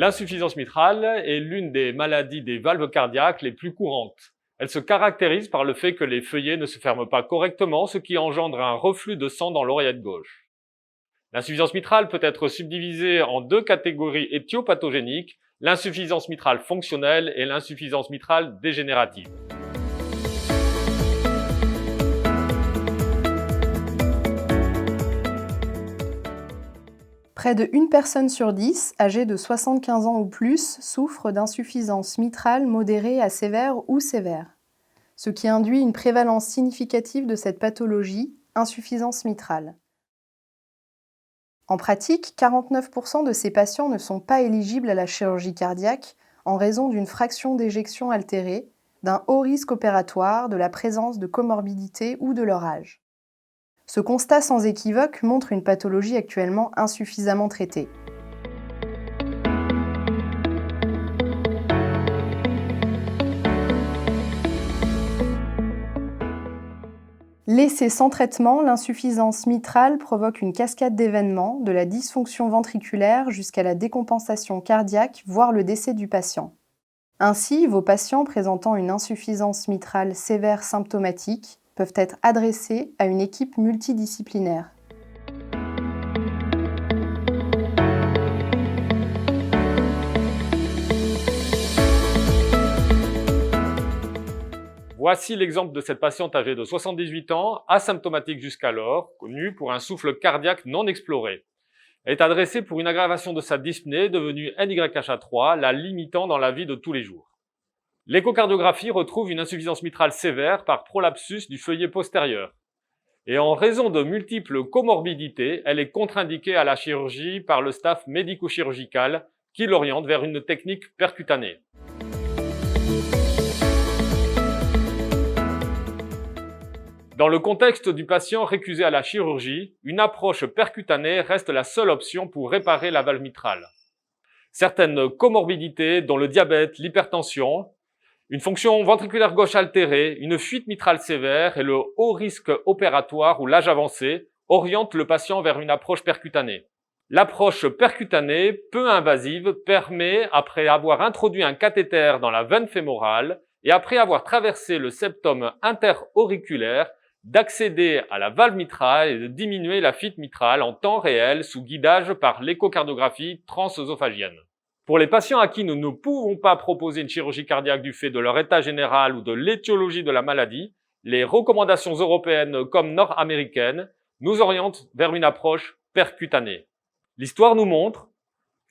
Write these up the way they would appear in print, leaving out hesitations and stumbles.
L'insuffisance mitrale est l'une des maladies des valves cardiaques les plus courantes. Elle se caractérise par le fait que les feuillets ne se ferment pas correctement, ce qui engendre un reflux de sang dans l'oreillette gauche. L'insuffisance mitrale peut être subdivisée en deux catégories éthiopathogéniques, l'insuffisance mitrale fonctionnelle et l'insuffisance mitrale dégénérative. Près de 1 personne sur 10, âgée de 75 ans ou plus, souffre d'insuffisance mitrale modérée à sévère ou sévère, ce qui induit une prévalence significative de cette pathologie, insuffisance mitrale. En pratique, 49% de ces patients ne sont pas éligibles à la chirurgie cardiaque en raison d'une fraction d'éjection altérée, d'un haut risque opératoire, de la présence de comorbidités ou de leur âge. Ce constat sans équivoque montre une pathologie actuellement insuffisamment traitée. Laissée sans traitement, l'insuffisance mitrale provoque une cascade d'événements, de la dysfonction ventriculaire jusqu'à la décompensation cardiaque, voire le décès du patient. Ainsi, vos patients présentant une insuffisance mitrale sévère symptomatique peuvent être adressés à une équipe multidisciplinaire. Voici l'exemple de cette patiente âgée de 78 ans, asymptomatique jusqu'alors, connue pour un souffle cardiaque non exploré. Elle est adressée pour une aggravation de sa dyspnée devenue NYHA3, la limitant dans la vie de tous les jours. L'échocardiographie retrouve une insuffisance mitrale sévère par prolapsus du feuillet postérieur. Et en raison de multiples comorbidités, elle est contre-indiquée à la chirurgie par le staff médico-chirurgical qui l'oriente vers une technique percutanée. Dans le contexte du patient récusé à la chirurgie, une approche percutanée reste la seule option pour réparer la valve mitrale. Certaines comorbidités, dont le diabète, l'hypertension, une fonction ventriculaire gauche altérée, une fuite mitrale sévère et le haut risque opératoire ou l'âge avancé orientent le patient vers une approche percutanée. L'approche percutanée, peu invasive, permet, après avoir introduit un cathéter dans la veine fémorale et après avoir traversé le septum interauriculaire, d'accéder à la valve mitrale et de diminuer la fuite mitrale en temps réel sous guidage par l'échocardiographie transœsophagienne. Pour les patients à qui nous ne pouvons pas proposer une chirurgie cardiaque du fait de leur état général ou de l'étiologie de la maladie, les recommandations européennes comme nord-américaines nous orientent vers une approche percutanée. L'histoire nous montre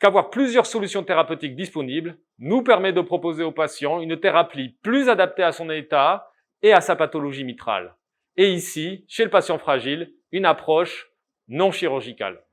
qu'avoir plusieurs solutions thérapeutiques disponibles nous permet de proposer au patient une thérapie plus adaptée à son état et à sa pathologie mitrale. Et ici, chez le patient fragile, une approche non chirurgicale.